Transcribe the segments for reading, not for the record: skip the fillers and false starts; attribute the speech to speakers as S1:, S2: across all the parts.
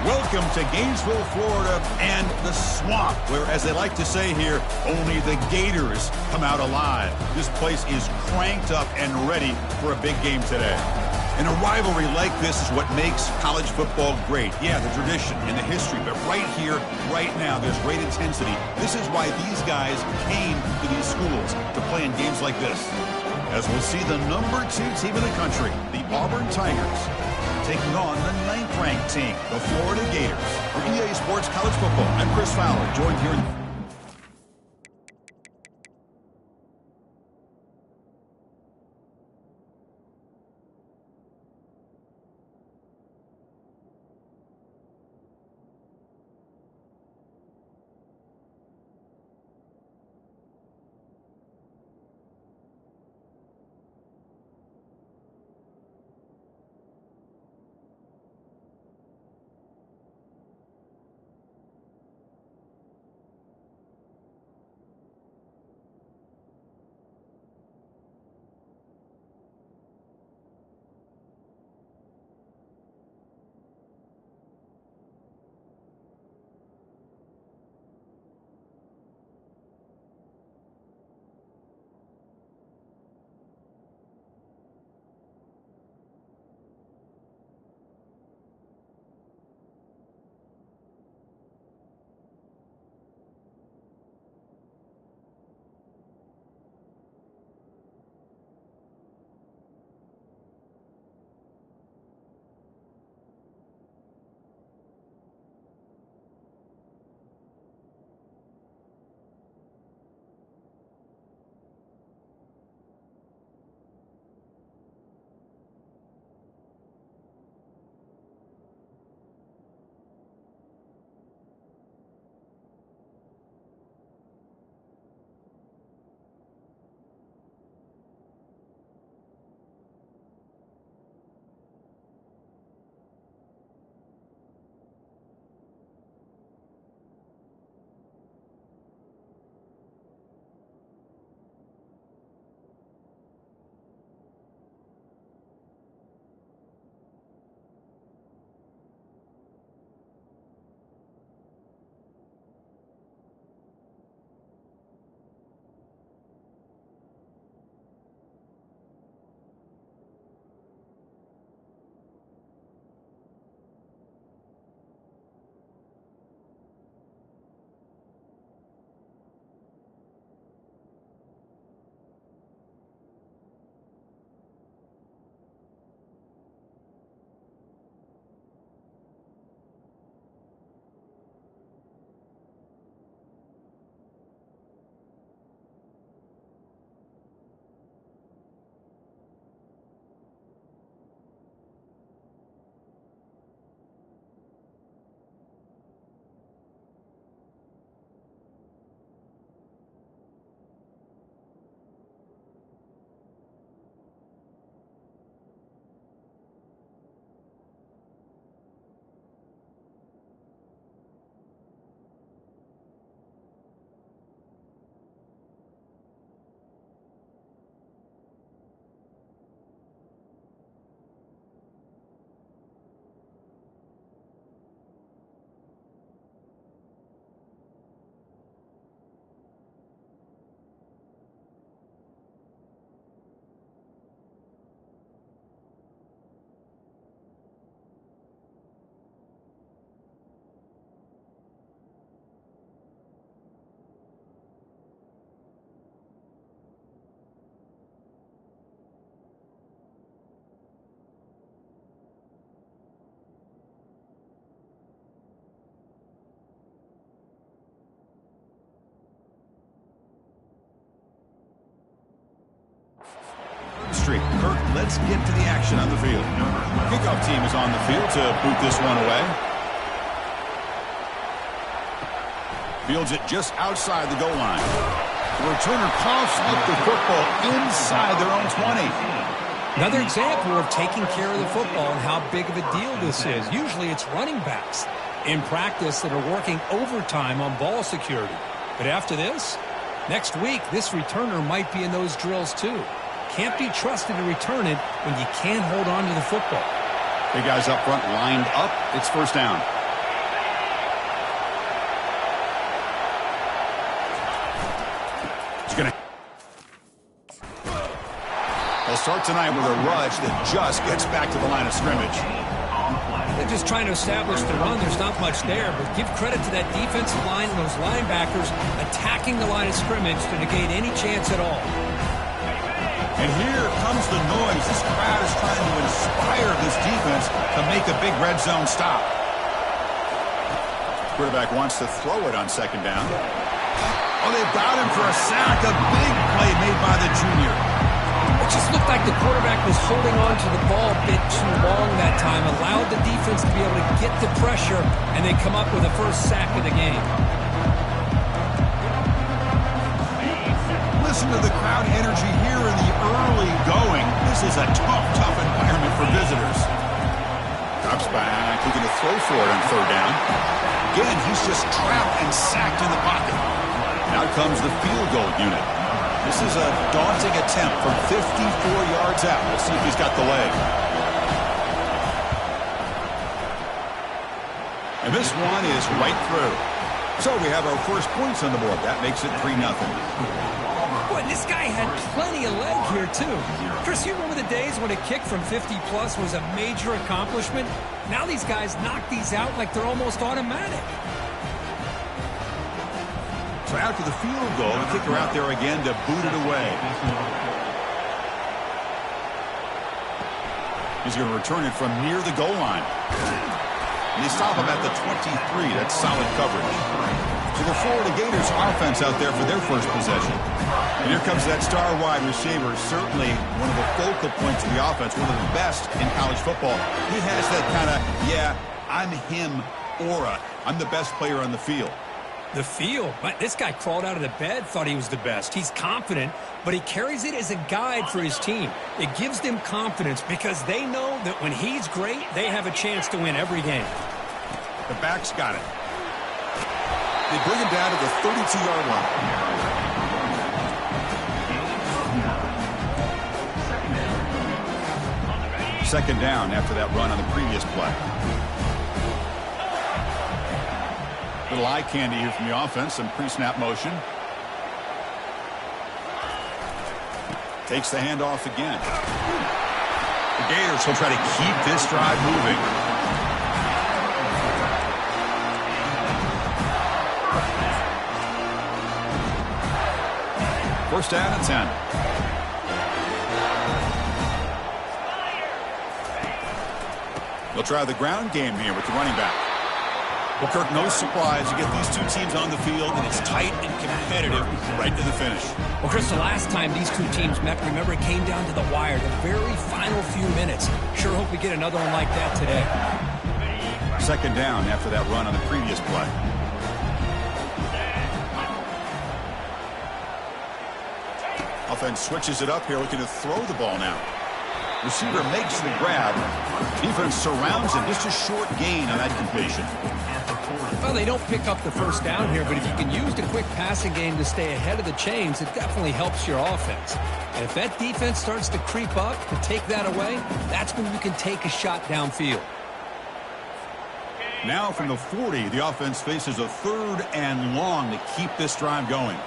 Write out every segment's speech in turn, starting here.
S1: Welcome to Gainesville, Florida, and the swamp, where, as they like to say here, only the Gators come out alive. This place is cranked up and ready for a big game today. And a rivalry like this is what makes college football great. Yeah, the tradition and the history, but right here, right now, there's great intensity. This is why these guys came to these schools to play in games like this. As we'll see the number 2 team in the country, the Auburn Tigers, taking on the 9th-ranked team, the Florida Gators. For EA Sports College Football, I'm Chris Fowler, joined here in Street. Kirk, let's get to the action on the field. Kickoff team is on the field to boot this one away. Fields it just outside the goal line. The returner coughs up the football inside their own 20.
S2: Another example of taking care of the football and how big of a deal this is. Usually it's running backs in practice that are working overtime on ball security. But after this, next week, this returner might be in those drills too. Can't be trusted to return it when you can't hold on to the football.
S1: The guys up front lined up. It's first down. start tonight with a rush that just gets back to the line of scrimmage.
S2: They're just trying to establish the run. There's not much there, but give credit to that defensive line and those linebackers attacking the line of scrimmage to negate any chance at all.
S1: And here comes the noise. This crowd is trying to inspire this defense to make a big red zone stop. Quarterback wants to throw it on second down. Oh, they've got him for a sack. A big play made by the junior.
S2: It just looked like the quarterback was holding on to the ball a bit too long that time, allowed the defense to be able to get the pressure, and they come up with the first sack of the game.
S1: Listen to the crowd energy here in the early going. This is a tough environment for visitors. Drops back, looking to throw for it on third down. Again, he's just trapped and sacked in the pocket. Now comes the field goal unit. This is a daunting attempt from 54 yards out. We'll see if he's got the leg. And this one is right through. So we have our first points on the board. That makes it 3-0.
S2: Boy, this guy had plenty of leg here, too. Chris, you remember the days when a kick from 50-plus was a major accomplishment? Now these guys knock these out like they're almost automatic.
S1: So after the field goal, the kicker out there again to boot it away. He's going to return it from near the goal line. And they stop him at the 23. That's solid coverage. So the Florida Gators offense out there for their first possession. And here comes that star wide receiver, certainly one of the focal points of the offense, one of the best in college football. He has that kind of, yeah, I'm him aura. I'm the best player on the field.
S2: The field. This guy crawled out of the bed, thought he was the best. He's confident, but he carries it as a guide for his team. It gives them confidence because they know that when he's great, they have a chance to win every game.
S1: The back's got it. They bring him down to the 32-yard line. Second down after that run on the previous play. Little eye candy here from the offense. Some pre-snap motion. Takes the handoff again. The Gators will try to keep this drive moving. First down and 10. They'll try the ground game here with the running back. Well, Kirk, no surprise. You get these two teams on the field, and it's tight and competitive right to the finish.
S2: Well, Chris, the last time these two teams met, remember, it came down to the wire, the very final few minutes. Sure hope we get another one like that today.
S1: Second down after that run on the previous play. Offense switches it up here, looking to throw the ball now. Receiver makes the grab. Defense surrounds him. Just a short gain on that completion.
S2: Well, they don't pick up the first down here, but if you can use the quick passing game to stay ahead of the chains, it definitely helps your offense. And if that defense starts to creep up and take that away, that's when you can take a shot downfield.
S1: Now from the 40, the offense faces a third and long to keep this drive going.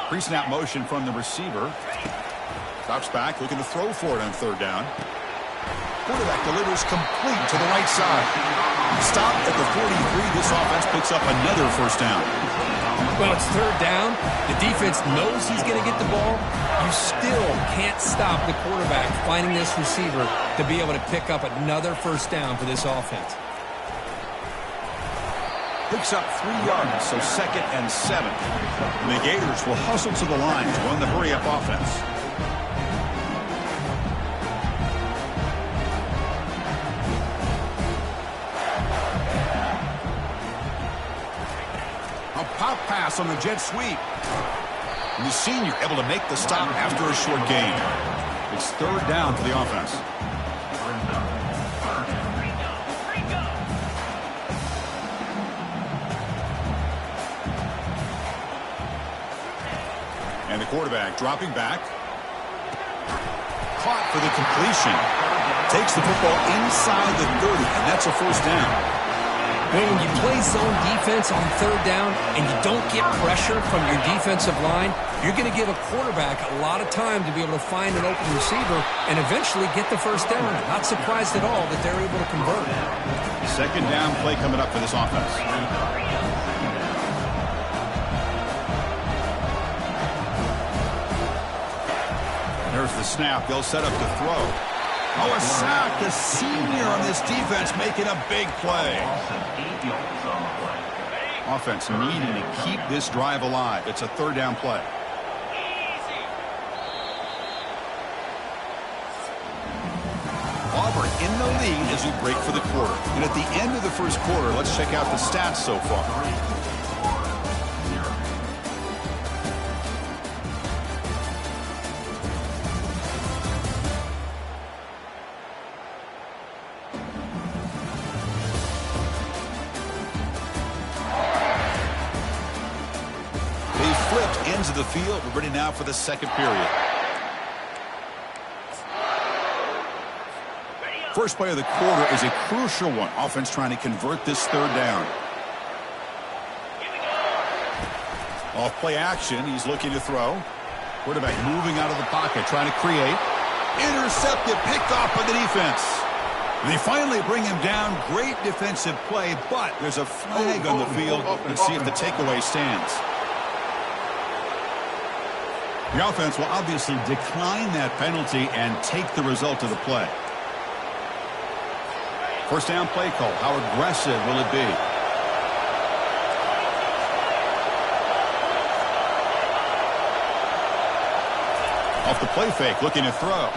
S1: Pre-snap motion from the receiver. Drops back, looking to throw for it on third down. Quarterback delivers complete to the right side. Stop at the 43. This offense picks up another first down.
S2: Well, it's third down. The defense knows he's going to get the ball. You still can't stop the quarterback finding this receiver to be able to pick up another first down for this offense.
S1: Picks up 3 yards, so second and 7. And the Gators will hustle to the line to run the hurry-up offense. A pop pass on the jet sweep. And the senior able to make the stop after a short gain. It's third down for the offense. And the quarterback dropping back. Caught for the completion. Takes the football inside the 30, and that's a first down.
S2: When you play zone defense on third down and you don't get pressure from your defensive line, you're going to give a quarterback a lot of time to be able to find an open receiver and eventually get the first down. Not surprised at all that they're able to convert.
S1: Second down play coming up for this offense. There's the snap. They'll set up to throw. Oh, a sack. The senior on this defense making a big play. Offense needing to keep this drive alive. It's a third down play. Auburn in the lead as we break for the quarter. And at the end of the first quarter, let's check out the stats so far. Ends of the field. We're ready now for the second period. First play of the quarter is a crucial one. Offense trying to convert this third down. Off play action. He's looking to throw. Quarterback moving out of the pocket, trying to create. Intercepted, picked off by the defense. They finally bring him down. Great defensive play, but there's a flag on the field. Let's see if the takeaway stands. The offense will obviously decline that penalty and take the result of the play. First down play call. How aggressive will it be? Off the play fake, looking to throw.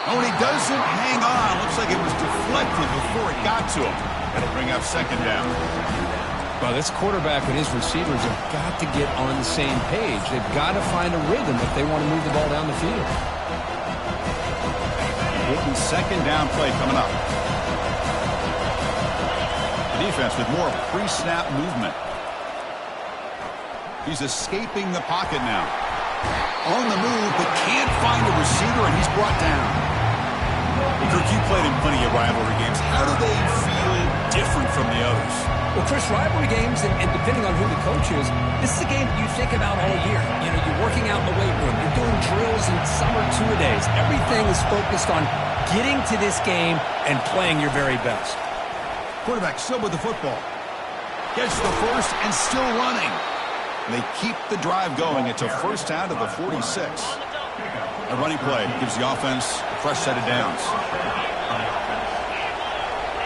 S1: Oh, and he doesn't hang on. Looks like it was deflected before it got to him. That'll bring up second down.
S2: Well, this quarterback and his receivers have got to get on the same page. They've got to find a rhythm if they want to move the ball down the field.
S1: Important second down play coming up. The defense with more pre-snap movement. He's escaping the pocket now. On the move, but can't find a receiver, and he's brought down. Kirk, you played in plenty of rivalry games. How do they feel different from the others?
S2: Well, Chris, rivalry games, and depending on who the coach is, this is a game that you think about all year. You know, you're working out in the weight room. You're doing drills in summer two-a-days. Everything is focused on getting to this game and playing your very best.
S1: Quarterback still with the football. Gets the first and still running. They keep the drive going. It's a first down to the 46. A running play gives the offense a fresh set of downs.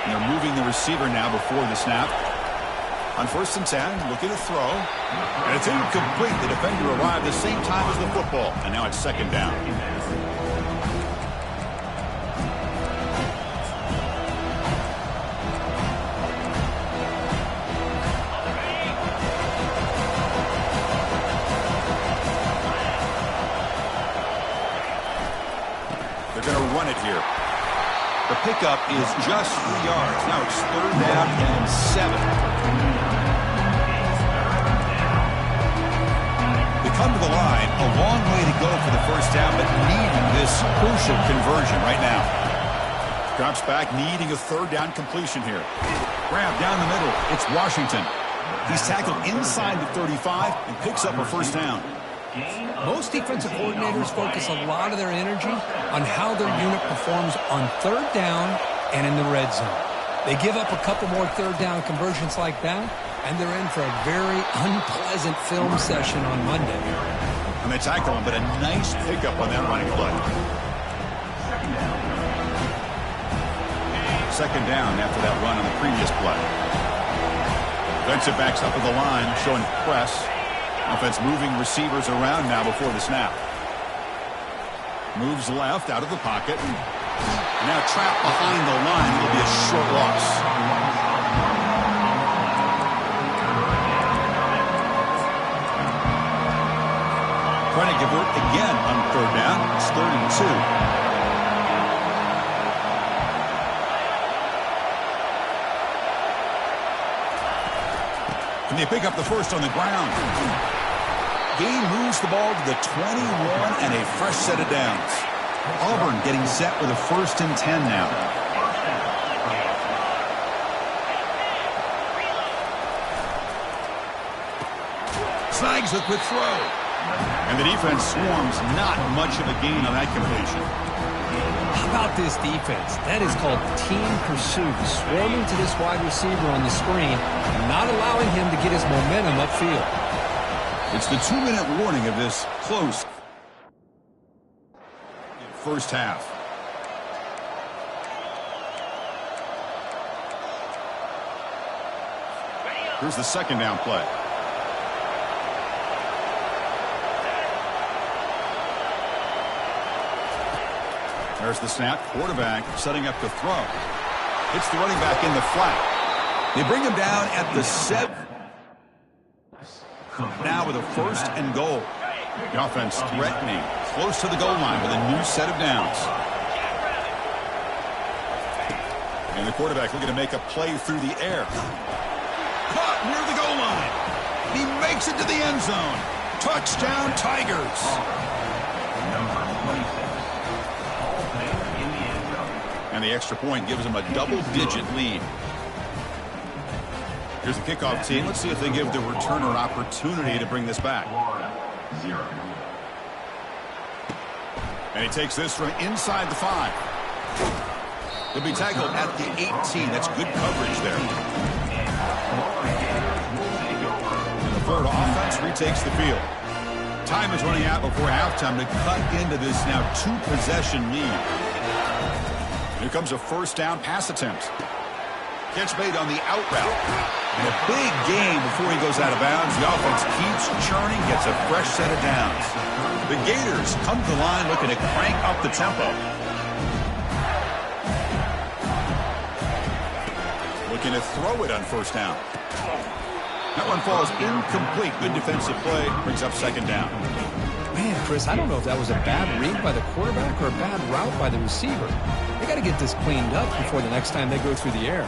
S1: And they're moving the receiver now before the snap. On first and 10, looking to throw. And it's incomplete. The defender arrived the same time as the football. And now it's second down. They're going to run it here. The pickup is just 3 yards. Now it's third down and 7. They come to the line. A long way to go for the first down, but needing this crucial conversion right now. Drops back, needing a third down completion here. Grab down the middle. It's Washington. He's tackled inside the 35 and picks up a first down.
S2: Most defensive coordinators focus a lot of their energy on how their unit performs on third down and in the red zone. They give up a couple more third down conversions like that, and they're in for a very unpleasant film session on Monday.
S1: And they tackle him, but a nice pickup on that running play. Second down after that run on the previous play. Defensive backs up at the line, showing press. Offense moving receivers around now before the snap. Moves left out of the pocket. Now trapped behind the line. It'll be a short loss. Trying to convert again on third down. It's 3rd and 2. And they pick up the first on the ground. Gain moves the ball to the 21 and a fresh set of downs. Auburn getting set with a 1st and 10 now. Snags the quick throw. And the defense swarms, not much of a gain on that completion.
S2: How about this defense? That is called team pursuit. Swarming to this wide receiver on the screen, not allowing him to get his momentum upfield.
S1: It's the 2-minute warning of this close first half. Here's the second down play. There's the snap. Quarterback setting up to throw. Hits the running back in the flat. They bring him down at the 7. Now with a 1st and goal. The offense threatening. Close to the goal line with a new set of downs. And the quarterback looking to make a play through the air. Caught near the goal line. He makes it to the end zone. Touchdown, Tigers. And the extra point gives them a double-digit lead. Here's the kickoff team. Let's see if they give the returner opportunity to bring this back. And he takes this from inside the 5. He'll be tackled at the 18. That's good coverage there. And the Florida offense retakes the field. Time is running out before halftime to cut into this now 2-possession lead. Here comes a first down pass attempt. Catch made on the out route. And a big gain before he goes out of bounds. The offense keeps churning, gets a fresh set of downs. The Gators come to the line looking to crank up the tempo. Looking to throw it on first down. That one falls incomplete. Good defensive play. Brings up second down.
S2: Man, Chris, I don't know if that was a bad read by the quarterback or a bad route by the receiver. They got to get this cleaned up before the next time they go through the air.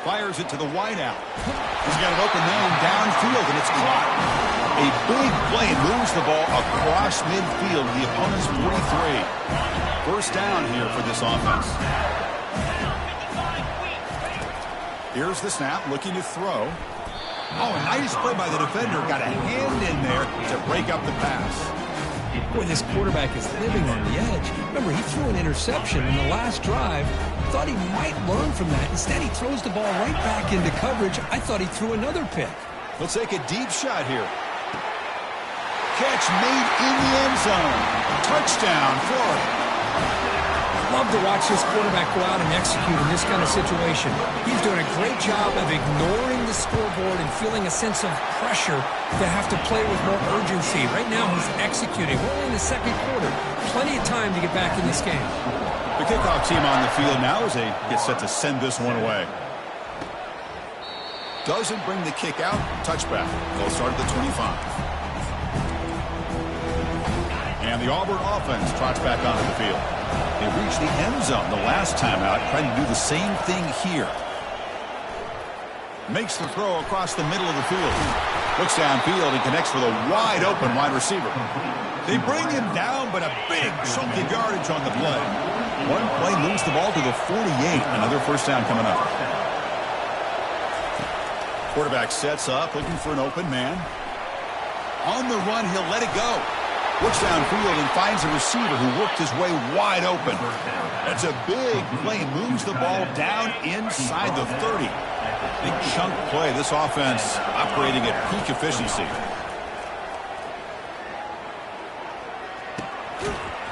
S1: Fires it to the wideout. He's got an open man downfield, and it's caught. A big play moves the ball across midfield to the opponent's 43. First down here for this offense. Here's the snap, looking to throw. Oh, a nice play by the defender. Got a hand in there to break up the pass.
S2: Boy, this quarterback is living on the edge. Remember, he threw an interception in the last drive. Thought he might learn from that. Instead, he throws the ball right back into coverage. I thought he threw another pick.
S1: He'll take a deep shot here. Catch made in the end zone. Touchdown, Florida.
S2: Love to watch this quarterback go out and execute in this kind of situation. He's doing a great job of ignoring the scoreboard and feeling a sense of pressure to have to play with more urgency. Right now, he's executing. We're only in the second quarter. Plenty of time to get back in this game.
S1: The kickoff team on the field now as they get set to send this one away. Doesn't bring the kick out. Touchback. They'll start at the 25. And the Auburn offense trots back onto the field. They reached the end zone the last time out, trying to do the same thing here. Makes the throw across the middle of the field. Looks downfield and connects with a wide open wide receiver. They bring him down, but a big chunk of yardage on the play. One play moves the ball to the 48. Another first down coming up. Quarterback sets up, looking for an open man. On the run, he'll let it go. Looks downfield and finds a receiver who worked his way wide open. That's a big play. Moves the ball down inside the 30. Big chunk play. This offense operating at peak efficiency.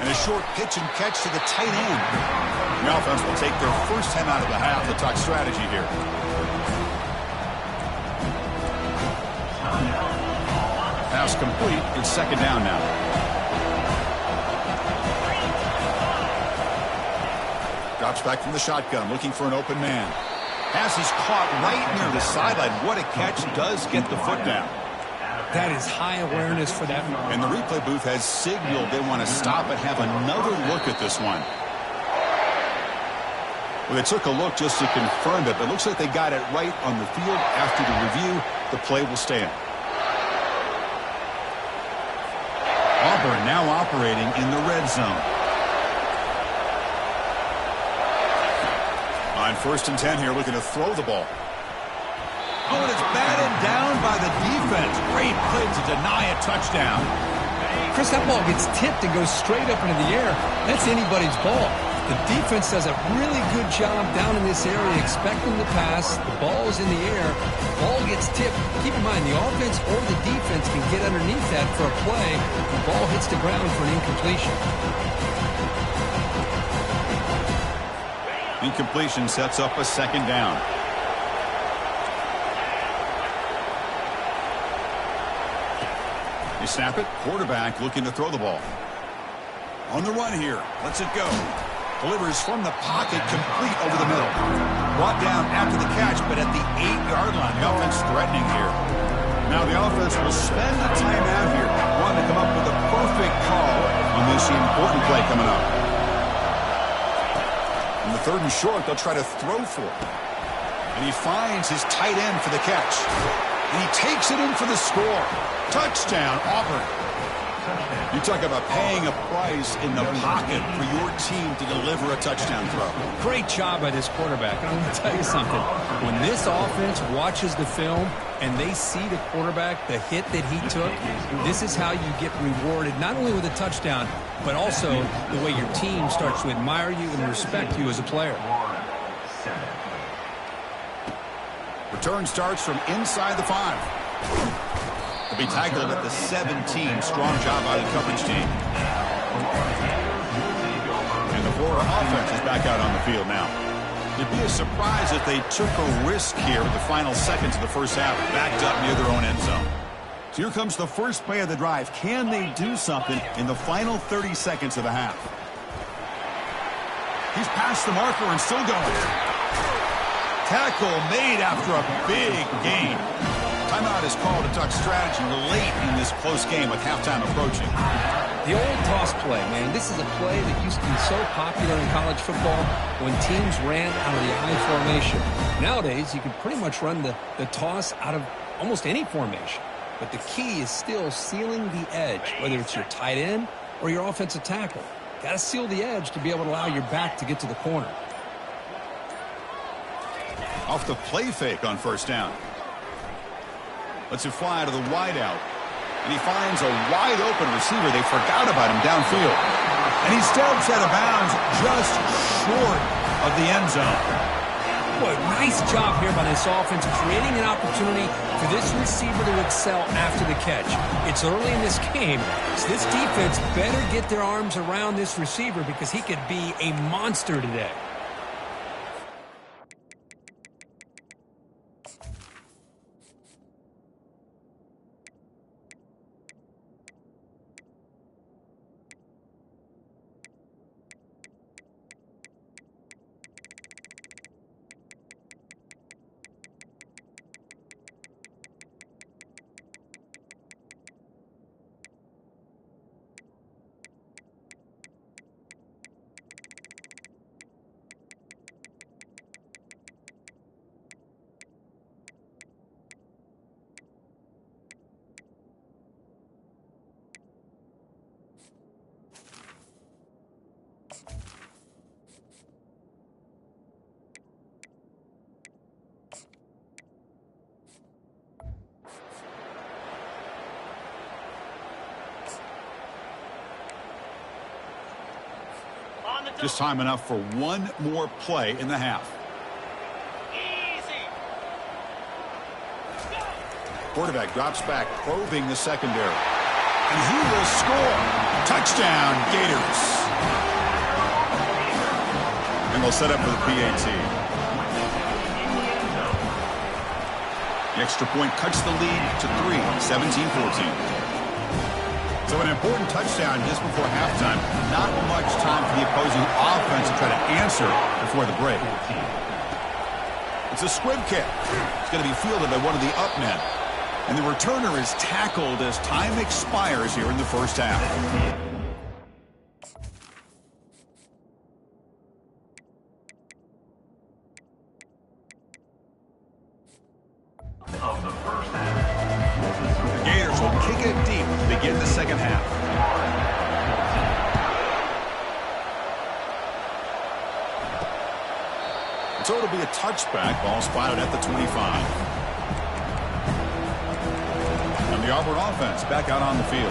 S1: And a short pitch and catch to the tight end. The offense will take their first time out of the half to talk strategy here. Pass complete. It's second down now. Drops back from the shotgun, looking for an open man. Pass is caught right near the sideline. What a catch. Does get the foot down.
S2: That is high awareness for that.
S1: And the replay booth has signaled they want to stop and have another look at this one. Well, they took a look just to confirm it, but it looks like they got it right on the field. After the review, the play will stand. Auburn now operating in the red zone. On 1st and 10 here, looking to throw the ball. Oh, and it's batted down by the defense. Great play to deny a touchdown.
S2: Chris, that ball gets tipped and goes straight up into the air. That's anybody's ball. The defense does a really good job down in this area expecting the pass. The ball's in the air. Ball gets tipped. Keep in mind, the offense or the defense can get underneath that for a play. The ball hits the ground for an incompletion.
S1: Incompletion sets up a second down. They snap it. Quarterback looking to throw the ball. On the run here. Lets it go. Delivers from the pocket, complete over the middle. Brought down after the catch, but at the 8-yard line. The offense threatening here. Now the offense will spend the time out here, wanting to come up with a perfect call on this important play coming up. On the 3rd and short, they'll try to throw for it. And he finds his tight end for the catch. And he takes it in for the score. Touchdown, Auburn. You talk about paying a price in the pocket for your team to deliver a touchdown throw.
S2: Great job by this quarterback. I'm going to tell you something. When this offense watches the film and they see the quarterback, the hit that he took, this is how you get rewarded, not only with a touchdown, but also the way your team starts to admire you and respect you as a player.
S1: Return starts from inside the 5. He'll be tackled at the 17. Strong job by the coverage team. And the Florida offense is back out on the field now. It'd be a surprise if they took a risk here with the final seconds of the first half, backed up near their own end zone. So here comes the first play of the drive. Can they do something in the final 30 seconds of the half? He's past the marker and still going. Tackle made after a big gain. Timeout is called to talk strategy late in this close game with halftime approaching.
S2: The old toss play, man. This is a play that used to be so popular in college football when teams ran out of the I formation. Nowadays, you can pretty much run the toss out of almost any formation. But the key is still sealing the edge, whether it's your tight end or your offensive tackle. Got to seal the edge to be able to allow your back to get to the corner.
S1: Off the play fake on first down. Lets it fly to the wideout. And he finds a wide-open receiver. They forgot about him downfield. And he steps out of bounds just short of the end zone.
S2: Boy, nice job here by this offense, creating an opportunity for this receiver to excel after the catch. It's early in this game, so this defense better get their arms around this receiver because he could be a monster today.
S1: Just time enough for one more play in the half. Quarterback drops back, probing the secondary. And he will score. Touchdown, Gators. And they'll set up for the PAT. The extra point cuts the lead to 3, 17-14. So an important touchdown just before halftime. Not much time for the opposing offense to try to answer before the break. It's a squib kick. It's going to be fielded by one of the up men. And the returner is tackled as time expires here in the first half. The Gators will kick it deep to begin the second half. So it'll be a touchback. Ball spotted at the 25. And the Auburn offense back out on the field.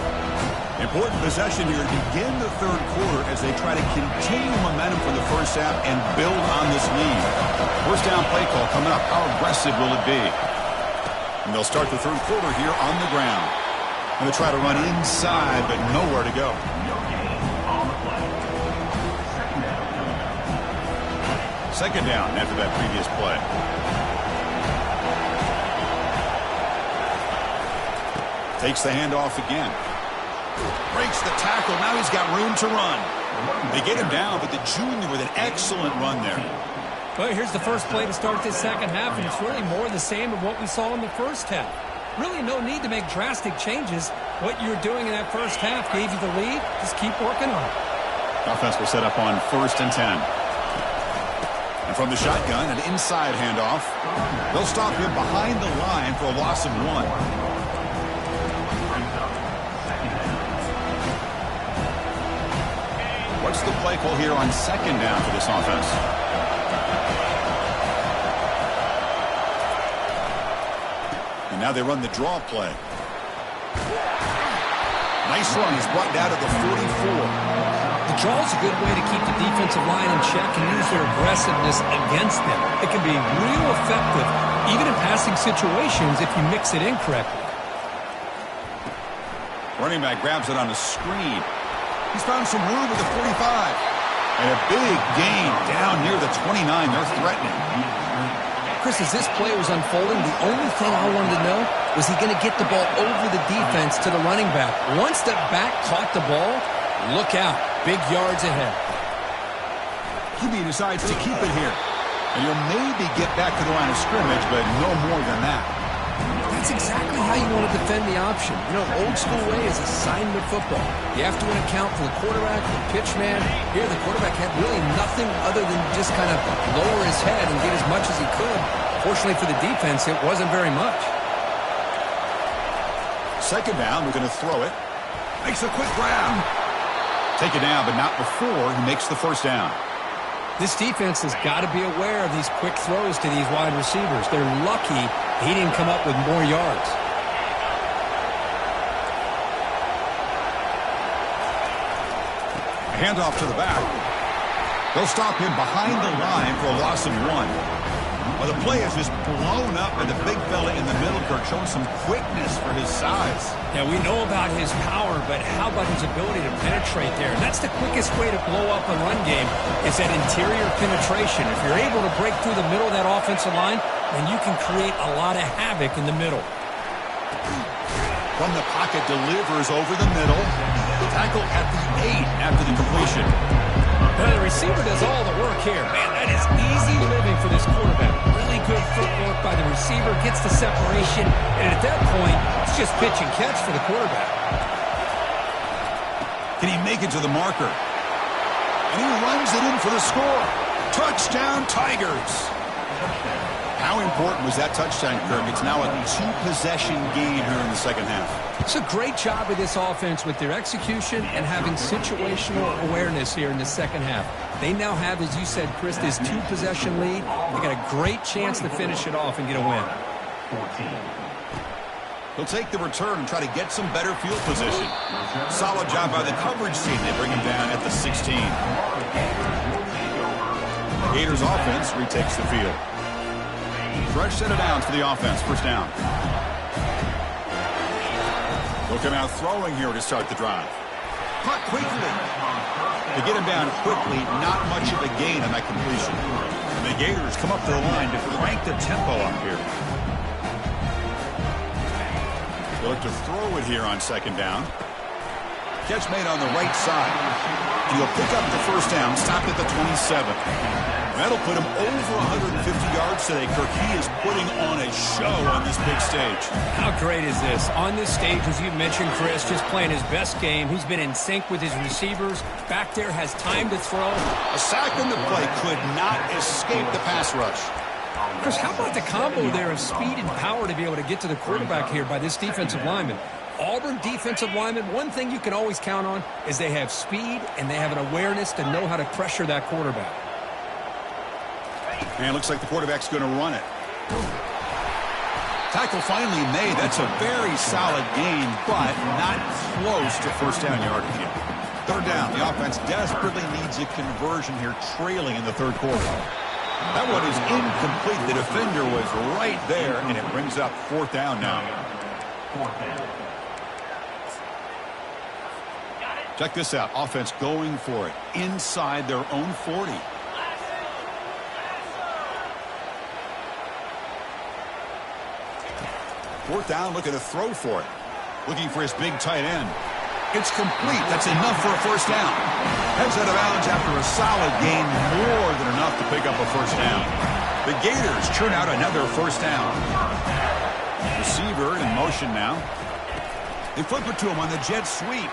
S1: Important possession here to begin the third quarter as they try to continue momentum from the first half and build on this lead. First down play call coming up. How aggressive will it be? And they'll start the third quarter here on the ground. Going to try to run inside, but nowhere to go. Second down after that previous play. Takes the handoff again. Breaks the tackle. Now he's got room to run. They get him down, but the junior with an excellent run there.
S2: Well, here's the first play to start this second half, and it's really more the same of what we saw in the first half. Really no need to make drastic changes. What you were doing in that first half gave you the lead. Just keep working on it.
S1: Offense will set up on 1st and 10. And from the shotgun, an inside handoff. They'll stop him behind the line for a loss of 1. What's the play call here on second down for this offense? And now they run the draw play. Nice run. He's brought down to the 44.
S2: The draw is a good way to keep the defensive line in check and use their aggressiveness against them. It can be real effective, even in passing situations, if you mix it in correctly.
S1: Running back grabs it on the screen. He's found some room with the 45. And a big gain down near the 29. They're threatening.
S2: Chris, as this play was unfolding, the only thing I wanted to know was he going to get the ball over the defense to the running back. Once the back caught the ball, look out. Big yards ahead.
S1: QB decides to keep it here. And he'll maybe get back to the line of scrimmage, but no more than that.
S2: That's exactly how you want to defend the option. You know, old school way is assignment football. You have to win a count for the quarterback, the pitch man. Here, the quarterback had really nothing other than just kind of lower his head and get as much as he could. Fortunately for the defense, it wasn't very much.
S1: Second down, we're going to throw it. Makes a quick grab. Take it down, but not before he makes the first down.
S2: This defense has got to be aware of these quick throws to these wide receivers. They're lucky he didn't come up with more yards.
S1: A handoff to the back. They'll stop him behind the line for a loss of 1. Well, the play is just blown up, and the big fella in the middle, Kirk, showing some quickness for his size.
S2: Yeah, we know about his power, but how about his ability to penetrate there? And that's the quickest way to blow up a run game is that interior penetration. If you're able to break through the middle of that offensive line, then you can create a lot of havoc in the middle.
S1: From the pocket, delivers over the middle. Tackle at the 8 after the completion.
S2: Well, the receiver does all the work here. Man, that is easy living for this quarterback. Really good footwork by the receiver, gets the separation, and at that point, it's just pitch and catch for the quarterback.
S1: Can he make it to the marker? And he runs it in for the score. Touchdown, Tigers. How important was that touchdown, Kirk? It's now a 2-possession game here in the second half.
S2: It's a great job of this offense with their execution and having situational awareness here in the second half. They now have, as you said, Chris, this 2-possession lead. They got a great chance to finish it off and get a win.
S1: He'll take the return and try to get some better field position. Solid job by the coverage team. They bring him down at the 16. The Gators offense retakes the field. Fresh set of downs for the offense. First down. They'll come out throwing here to start the drive. Caught quickly. They get him down quickly. Not much of a gain on that completion. And the Gators come up to the line to crank the tempo up here. They'll look to throw it here on second down. Catch made on the right side. And he'll pick up the first down. Stop at the 27. That'll put him over 150 yards today, Kirk. He is putting on a show on this big stage.
S2: How great is this? On this stage, as you mentioned, Chris, just playing his best game. He's been in sync with his receivers. Back there, has time to throw.
S1: A sack on the play could not escape the pass rush.
S2: Chris, how about the combo there of speed and power to be able to get to the quarterback here by this defensive lineman? Auburn defensive lineman, one thing you can always count on is they have speed and they have an awareness to know how to pressure that quarterback.
S1: And it looks like the quarterback's going to run it. Tackle finally made. That's a very solid gain, but not close to first down yardage yet. Third down. The offense desperately needs a conversion here, trailing in the third quarter. That one is incomplete. The defender was right there, and it brings up fourth down now. Check this out. Offense going for it inside their own 40. Fourth down, looking to throw for it. Looking for his big tight end. It's complete. That's enough for a first down. Heads out of bounds after a solid gain, more than enough to pick up a first down. The Gators churn out another first down. Receiver in motion now. They flip it to him on the jet sweep.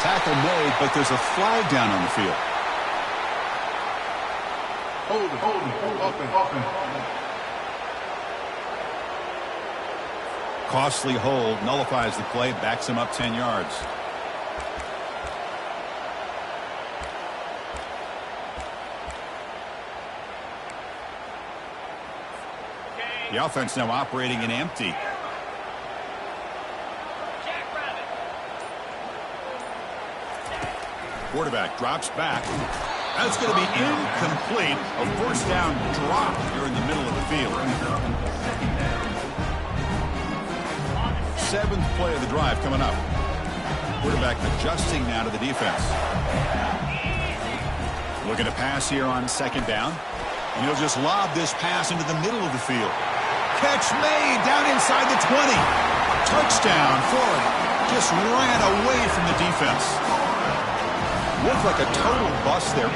S1: Tackle made, but there's a flag down on the field. Open. Costly hold, nullifies the play, backs him up 10 yards. The offense now operating in empty. Quarterback drops back. That's going to be incomplete. A first down drop here in the middle of the field. Seventh play of the drive coming up. Quarterback adjusting now to the defense. Looking to pass here on second down. And he'll just lob this pass into the middle of the field. Catch made down inside the 20. Touchdown, Florida. Just ran away from the defense. Looked like a total bust there.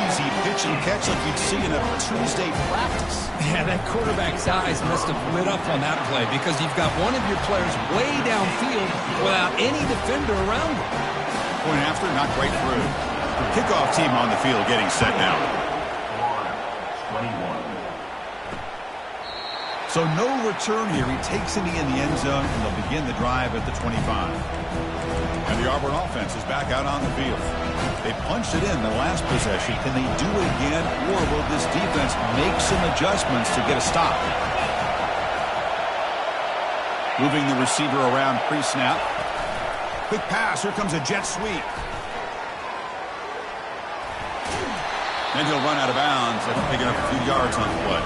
S1: Easy pitch and catch like you'd see in a Tuesday practice.
S2: Yeah, that quarterback's eyes must have lit up on that play because you've got one of your players way downfield without any defender around him.
S1: Point after, not quite through. Kickoff team on the field getting set now. So no return here. He takes it in the end zone, and they'll begin the drive at the 25. And the Auburn offense is back out on the field. They punched it in the last possession. Can they do it again, or will this defense make some adjustments to get a stop? Moving the receiver around pre-snap. Quick pass. Here comes a jet sweep. And he'll run out of bounds after picking up a few yards on the play.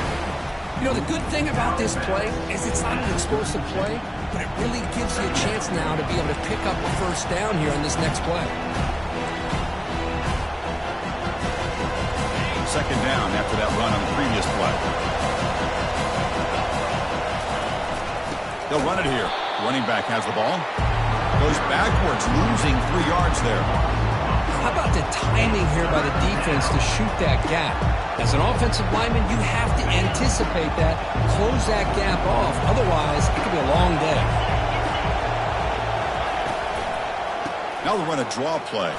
S2: You know, the good thing about this play is it's not an explosive play, but it really gives you a chance now to be able to pick up a first down here on this next play.
S1: Second down after that run on the previous play. They'll run it here. Running back has the ball. Goes backwards, losing 3 yards there.
S2: How about the timing here by the defense to shoot that gap? As an offensive lineman, you have to anticipate that, close that gap off. Otherwise, it could be a long day.
S1: Now they'll run a draw play.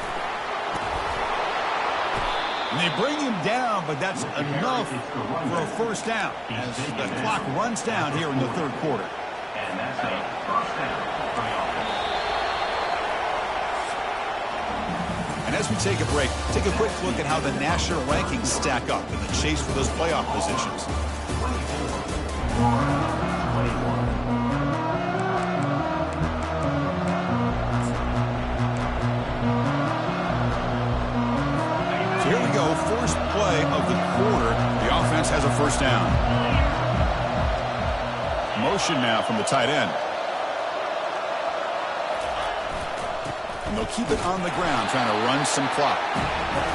S1: And they bring him down, but that's enough for a first down as the clock runs down here in the third quarter.
S3: And that's a first down for the offense.
S1: And as we take a break, take a quick look at how the national rankings stack up in the chase for those playoff positions. So here we go, first play of the quarter. The offense has a first down. Motion now from the tight end. And they'll keep it on the ground, trying to run some clock.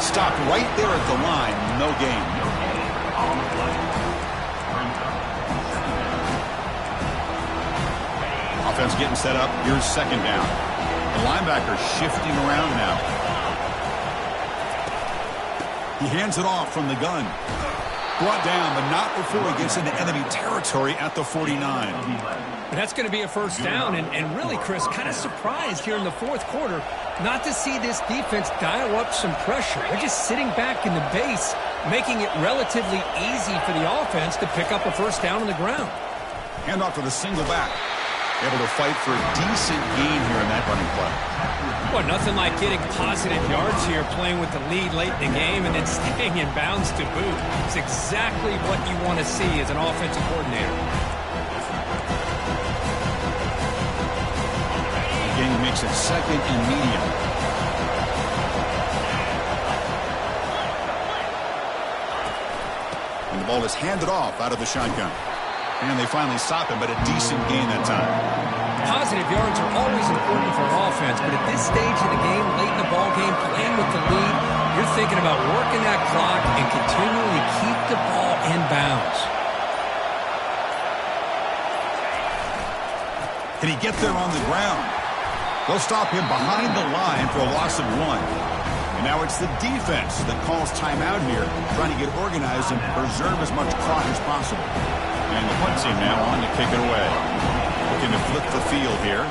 S1: Stopped right there at the line, no gain. Offense getting set up. Here's second down. The linebacker shifting around now. He hands it off from the gun. Brought down, but not before he gets into enemy territory at the 49.
S2: And that's going to be a first down. And really, Chris, kind of surprised here in the fourth quarter not to see this defense dial up some pressure. They're just sitting back in the base, making it relatively easy for the offense to pick up a first down on the ground.
S1: Hand off to the single back. Able to fight for a decent gain here in that running play.
S2: Well, nothing like getting positive yards here, playing with the lead late in the game, and then staying in bounds to boot. It's exactly what you want to see as an offensive coordinator.
S1: The game makes it second and medium. And the ball is handed off out of the shotgun. And they finally stop him, but a decent gain that time.
S2: Positive yards are always important for an offense, but at this stage of the game, late in the ball game, playing with the lead, you're thinking about working that clock and continuing to keep the ball in bounds.
S1: Can he get there on the ground? They'll stop him behind the line for a loss of 1. And now it's the defense that calls timeout here, trying to get organized and preserve as much clock as possible. And the punt team now on to kick it away. Looking to flip the field here.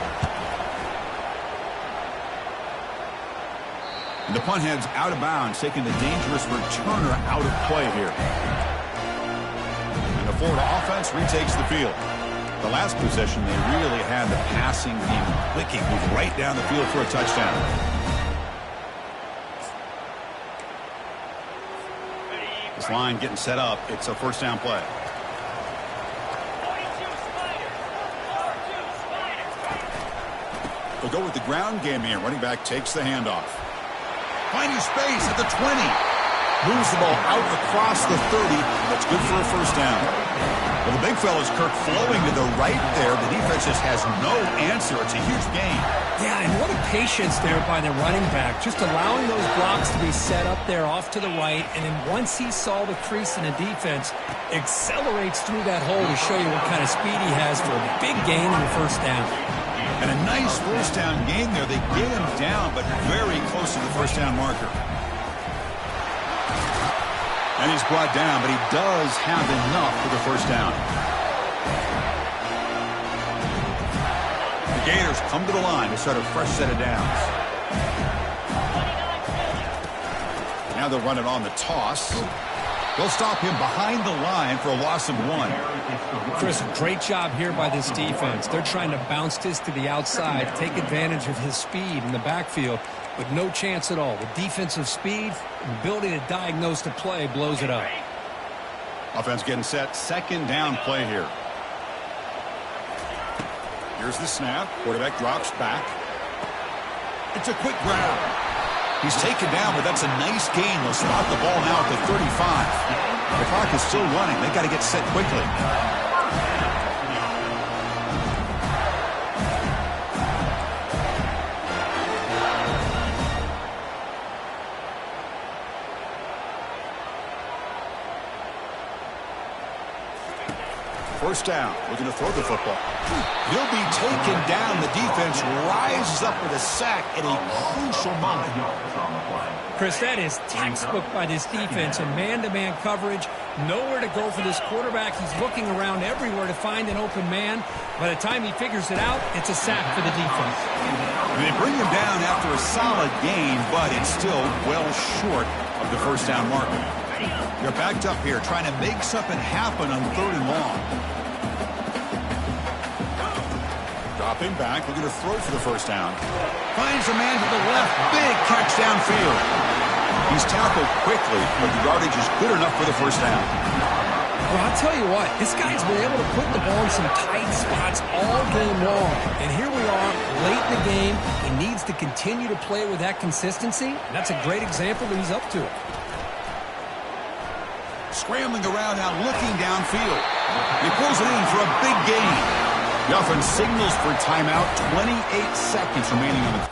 S1: And the punt heads out of bounds, taking the dangerous returner out of play here. And the Florida offense retakes the field. The last possession, they really had the passing game clicking, moved right down the field for a touchdown. This line getting set up. It's a first down play. They'll go with the ground game here. Running back takes the handoff. Finding space at the 20. Moves the ball out across the 30. That's good for a first down. Well, the big fella's Kirk flowing to the right there. The defense just has no answer. It's a huge gain.
S2: Yeah, and what a patience there by the running back. Just allowing those blocks to be set up there off to the right. And then once he saw the crease in the defense, accelerates through that hole to show you what kind of speed he has for a big gain in the first down.
S1: And a nice first down gain there. They get him down, but very close to the first down marker. And he's brought down, but he does have enough for the first down. The Gators come to the line to start a fresh set of downs. Now they'll run it on the toss. They'll stop him behind the line for a loss of 1.
S2: Chris, great job here by this defense. They're trying to bounce this to the outside, take advantage of his speed in the backfield, but no chance at all. The defensive speed and ability to diagnose the play blows it up.
S1: Offense getting set. Second down play here. Here's the snap. Quarterback drops back. It's a quick grab. He's taken down, but that's a nice gain. They'll spot the ball now at the 35. The clock is still running. They've got to get set quickly. First down, looking to throw the football. He'll be taken down. The defense rises up with a sack at a crucial moment.
S2: Chris, that is textbook by this defense in man-to-man coverage. Nowhere to go for this quarterback. He's looking around everywhere to find an open man. By the time he figures it out, it's a sack for the defense.
S1: They bring him down after a solid gain, but it's still well short of the first down marker. They're backed up here, trying to make something happen on 3rd and long. Dropping back, looking to throw for the first down. Finds a man to the left. Big catch downfield. He's tackled quickly, but the yardage is good enough for the first down.
S2: Well, I'll tell you what, this guy's been able to put the ball in some tight spots all game long. And here we are, late in the game. He needs to continue to play with that consistency. And that's a great example that he's up to it.
S1: Scrambling around now, looking downfield. He pulls it in for a big gain. The offense signals for timeout. 28 seconds remaining on the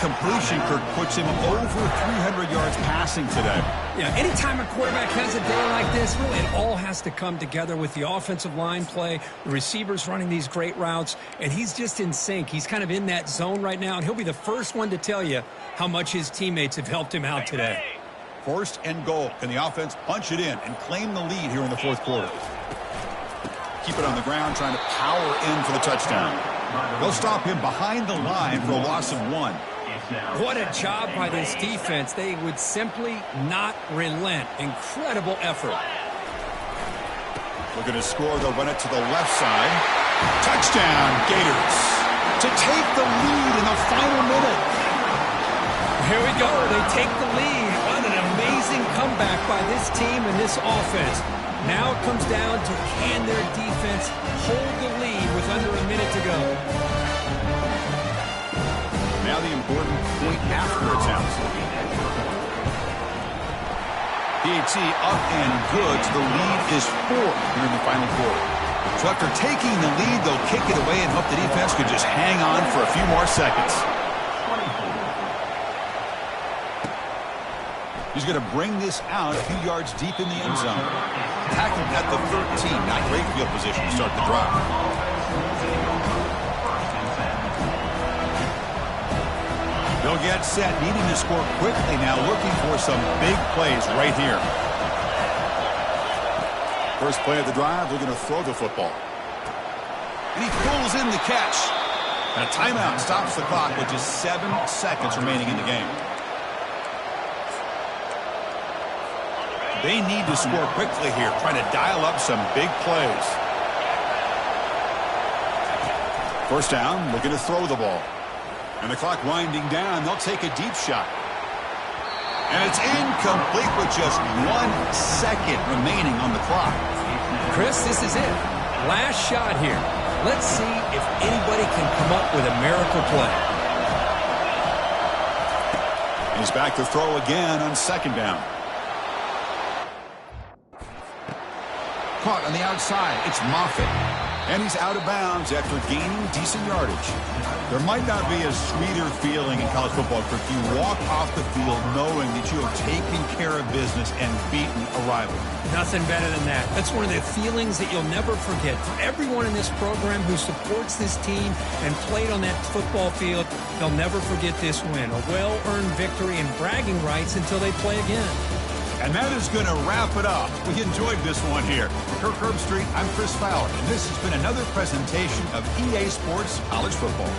S1: completion, Kirk, puts him over 300 yards passing today.
S2: Yeah, anytime a quarterback has a day like this, really it all has to come together with the offensive line play, the receivers running these great routes, and he's just in sync. He's kind of in that zone right now, and he'll be the first one to tell you how much his teammates have helped him out today.
S1: 1st and goal. Can the offense punch it in and claim the lead here in the 4th quarter? Keep it on the ground, trying to power in for the touchdown. They'll stop him behind the line for a loss of 1.
S2: What a job by this defense. They would simply not relent. Incredible effort.
S1: Looking to score, they'll run it to the left side. Touchdown, Gators. To take the lead in the final minute.
S2: Here we go. They take the lead. What an amazing comeback by this team and this offense. Now it comes down to can their defense hold the lead with under a minute to go.
S1: Now the important point after attempt. PAT up and good. So the lead is 4 here in the final quarter. So after taking the lead, they'll kick it away and hope the defense could just hang on for a few more seconds. He's going to bring this out a few yards deep in the end zone. Tackled at the 13. Not great field position to start the drive. They'll get set, needing to score quickly now, looking for some big plays right here. First play of the drive, they're going to throw the football. And he pulls in the catch. And a timeout stops the clock with just 7 seconds remaining in the game. They need to score quickly here, trying to dial up some big plays. First down, looking to throw the ball. And the clock winding down, they'll take a deep shot. And it's incomplete with just 1 second remaining on the clock.
S2: Chris, this is it. Last shot here. Let's see if anybody can come up with a miracle play.
S1: He's back to throw again on 2nd down. Caught on the outside. It's Moffitt. And he's out of bounds after gaining decent yardage. There might not be a sweeter feeling in college football if you walk off the field knowing that you have taken care of business and beaten a rival.
S2: Nothing better than that. That's one of the feelings that you'll never forget. For everyone in this program who supports this team and played on that football field, they'll never forget this win. A well-earned victory and bragging rights until they play again.
S1: And that is going to wrap it up. We enjoyed this one here. For Kirk Herbstreit, I'm Chris Fowler, and this has been another presentation of EA Sports College Football.